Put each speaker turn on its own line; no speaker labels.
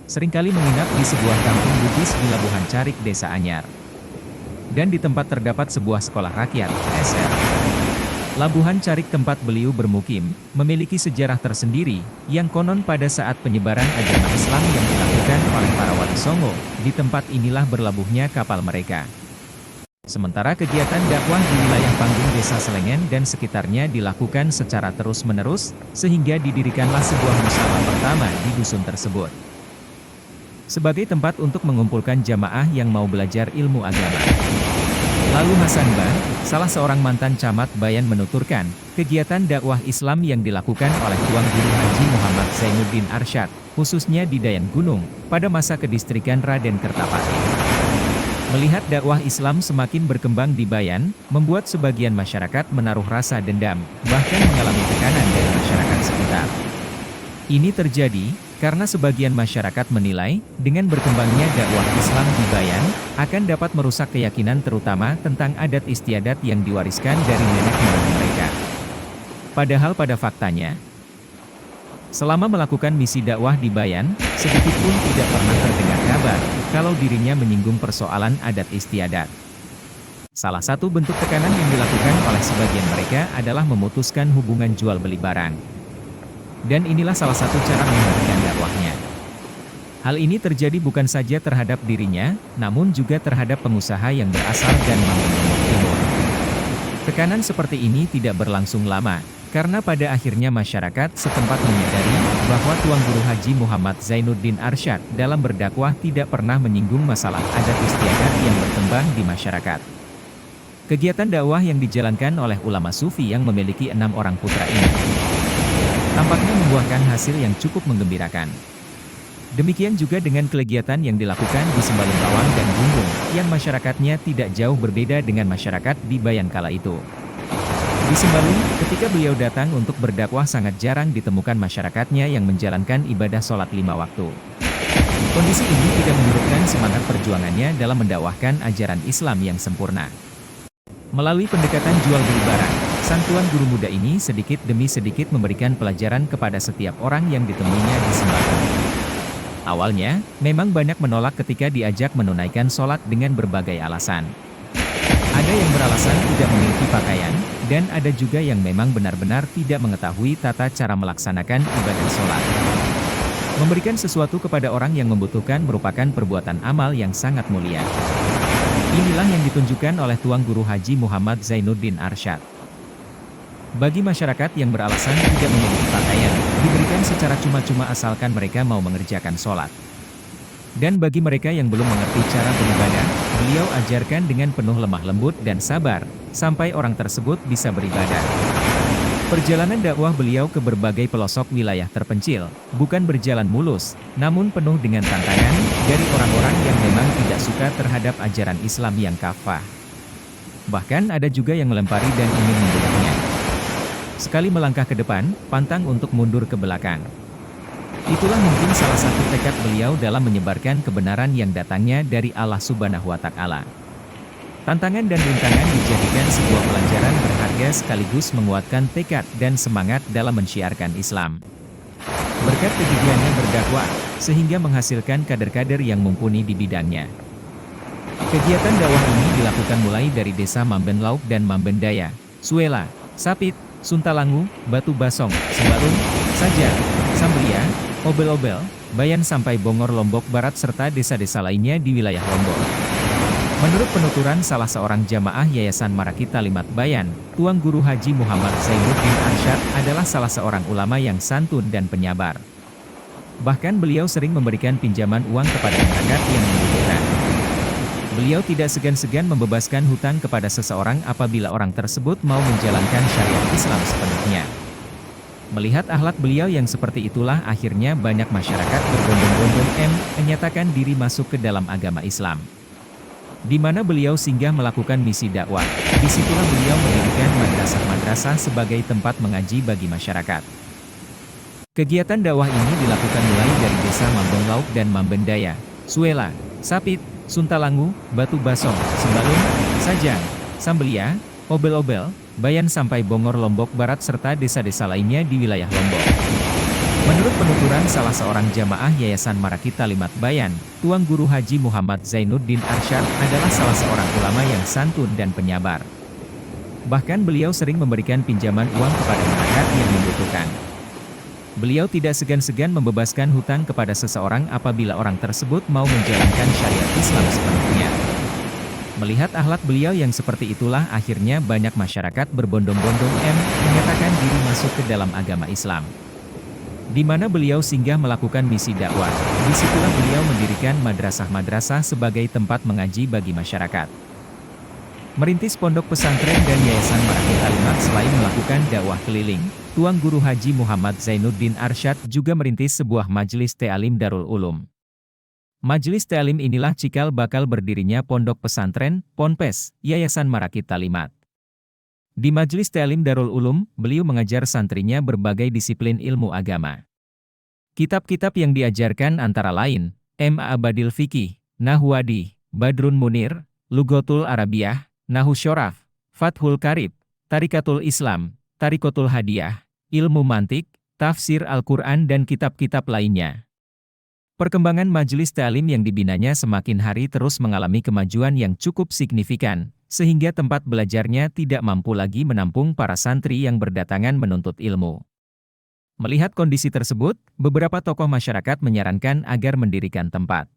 seringkali menginap di sebuah kampung Bugis di Labuhan Carik, Desa Anyar. Dan di tempat terdapat sebuah sekolah rakyat, SR. Labuhan Carik tempat beliau bermukim, memiliki sejarah tersendiri, yang konon pada saat penyebaran agama Islam yang dilakukan oleh para wali Songo, di tempat inilah berlabuhnya kapal mereka. Sementara kegiatan dakwah di wilayah Panggung Desa Selengen dan sekitarnya dilakukan secara terus-menerus, sehingga didirikanlah sebuah musala pertama di dusun tersebut. Sebagai tempat untuk mengumpulkan jamaah yang mau belajar ilmu agama. Lalu Hasan Bah, salah seorang mantan camat Bayan menuturkan, kegiatan dakwah Islam yang dilakukan oleh Tuan Guru Haji Muhammad Zainuddin Arsyad, khususnya di Dayan Gunung, pada masa kedistrikan Raden Kertapati. Melihat dakwah Islam semakin berkembang di Bayan, membuat sebagian masyarakat menaruh rasa dendam, bahkan mengalami tekanan dari masyarakat sekitar. Ini terjadi, karena sebagian masyarakat menilai, dengan berkembangnya dakwah Islam di Bayan, akan dapat merusak keyakinan terutama tentang adat istiadat yang diwariskan dari nenek moyang mereka. Padahal pada faktanya, selama melakukan misi dakwah di Bayan, sedikit pun tidak pernah terdengar kabar, kalau dirinya menyinggung persoalan adat istiadat. Salah satu bentuk tekanan yang dilakukan oleh sebagian mereka adalah memutuskan hubungan jual beli barang. Dan inilah salah satu cara menghentikan dakwahnya. Hal ini terjadi bukan saja terhadap dirinya, namun juga terhadap pengusaha yang berasal dari Mambon Lombok Timur. Tekanan seperti ini tidak berlangsung lama, karena pada akhirnya masyarakat setempat menyadari bahwa Tuan Guru Haji Muhammad Zainuddin Arsyad dalam berdakwah tidak pernah menyinggung masalah adat istiadat yang berkembang di masyarakat. Kegiatan dakwah yang dijalankan oleh ulama sufi yang memiliki 6 orang putra ini tampaknya membuahkan hasil yang cukup menggembirakan. Demikian juga dengan kegiatan yang dilakukan di Sembalun Bawang dan Bumbung, yang masyarakatnya tidak jauh berbeda dengan masyarakat di Bayan kala itu. Di Sembalun, ketika beliau datang untuk berdakwah sangat jarang ditemukan masyarakatnya yang menjalankan ibadah sholat 5 waktu. Kondisi ini tidak menyurutkan semangat perjuangannya dalam mendakwahkan ajaran Islam yang sempurna. Melalui pendekatan jual beli barang, sang Tuan Guru muda ini sedikit demi sedikit memberikan pelajaran kepada setiap orang yang ditemuinya di Sembalun. Awalnya, memang banyak menolak ketika diajak menunaikan sholat dengan berbagai alasan. Ada yang beralasan tidak memiliki pakaian, dan ada juga yang memang benar-benar tidak mengetahui tata cara melaksanakan ibadah sholat. Memberikan sesuatu kepada orang yang membutuhkan merupakan perbuatan amal yang sangat mulia. Inilah yang ditunjukkan oleh Tuan Guru Haji Muhammad Zainuddin Arsyad. Bagi masyarakat yang beralasan tidak memiliki pakaian, diberikan secara cuma-cuma asalkan mereka mau mengerjakan sholat. Dan bagi mereka yang belum mengerti cara beribadah, beliau ajarkan dengan penuh lemah lembut dan sabar, sampai orang tersebut bisa beribadah. Perjalanan dakwah beliau ke berbagai pelosok wilayah terpencil, bukan berjalan mulus, namun penuh dengan tantangan, dari orang-orang yang memang tidak suka terhadap ajaran Islam yang kafah. Bahkan ada juga yang melempari dan ingin membunuhnya. Sekali melangkah ke depan, pantang untuk mundur ke belakang. Itulah mungkin salah satu tekad beliau dalam menyebarkan kebenaran yang datangnya dari Allah Subhanahu wa Ta'ala. Tantangan dan rintangan dijadikan sebuah pelajaran berharga sekaligus menguatkan tekad dan semangat dalam mensyiarkan Islam. Berkat kegigihannya berdakwah, sehingga menghasilkan kader-kader yang mumpuni di bidangnya. Kegiatan dakwah ini dilakukan mulai dari desa Mamben Lauk dan Mamben Daya, Suela, Sapit, Suntalangu, Batu Basong, Sembalun, Sajar, Sambelia, Obel-Obel, Bayan sampai Bongor Lombok Barat serta desa-desa lainnya di wilayah Lombok. Menurut penuturan salah seorang jamaah Yayasan Maraki Talimat Bayan, Tuan Guru Haji Muhammad Zainuddin Arsyad adalah salah seorang ulama yang santun dan penyabar. Bahkan beliau sering memberikan pinjaman uang kepada masyarakat yang membutuhkan. Beliau tidak segan-segan membebaskan hutang kepada seseorang apabila orang tersebut mau menjalankan syariat Islam sepenuhnya. Melihat akhlak beliau yang seperti itulah akhirnya banyak masyarakat berbondong-bondong menyatakan diri masuk ke dalam agama Islam. Di mana beliau singgah melakukan misi dakwah, disitulah beliau mendirikan madrasah-madrasah sebagai tempat mengaji bagi masyarakat. Kegiatan dakwah ini dilakukan mulai dari desa Mamben Lauk dan Mamben Daya, Suela, Sapit, Suntalangu, Batu Basong, Sembalun, Sajang, Sambelia, Obel-Obel, Bayan sampai Bongor Lombok Barat serta desa-desa lainnya di wilayah Lombok. Menurut penuturan salah seorang jamaah Yayasan Maraki Talimat Bayan, Tuan Guru Haji Muhammad Zainuddin Arsyad adalah salah seorang ulama yang santun dan penyabar. Bahkan beliau sering memberikan pinjaman uang kepada masyarakat yang membutuhkan. Beliau tidak segan-segan membebaskan hutang kepada seseorang apabila orang tersebut mau menjalankan syariat Islam sepenuhnya. Melihat akhlak beliau yang seperti itulah akhirnya banyak masyarakat berbondong-bondong menyatakan diri masuk ke dalam agama Islam. Di mana beliau singgah melakukan misi dakwah, disitulah beliau mendirikan madrasah-madrasah sebagai tempat mengaji bagi masyarakat. Merintis pondok pesantren dan Yayasan Maraki Talimat selain melakukan dakwah keliling, Tuan Guru Haji Muhammad Zainuddin Arsyad juga merintis sebuah majelis ta'lim Darul Ulum. Majelis ta'lim inilah cikal bakal berdirinya pondok pesantren, Ponpes, Yayasan Maraki Talimat. Di Majelis Ta'lim Darul Ulum, beliau mengajar santrinya berbagai disiplin ilmu agama. Kitab-kitab yang diajarkan antara lain, Ma'abadil Fiqih, Nahwadi, Badrun Munir, Lughatul Arabiyah, Nahu Syaraf, Fathul Qarib, Tarikatul Islam, Tarikatul Hadiyah, Ilmu Mantik, Tafsir Al-Quran dan kitab-kitab lainnya. Perkembangan majelis ta'lim yang dibinanya semakin hari terus mengalami kemajuan yang cukup signifikan, sehingga tempat belajarnya tidak mampu lagi menampung para santri yang berdatangan menuntut ilmu. Melihat kondisi tersebut, beberapa tokoh masyarakat menyarankan agar mendirikan tempat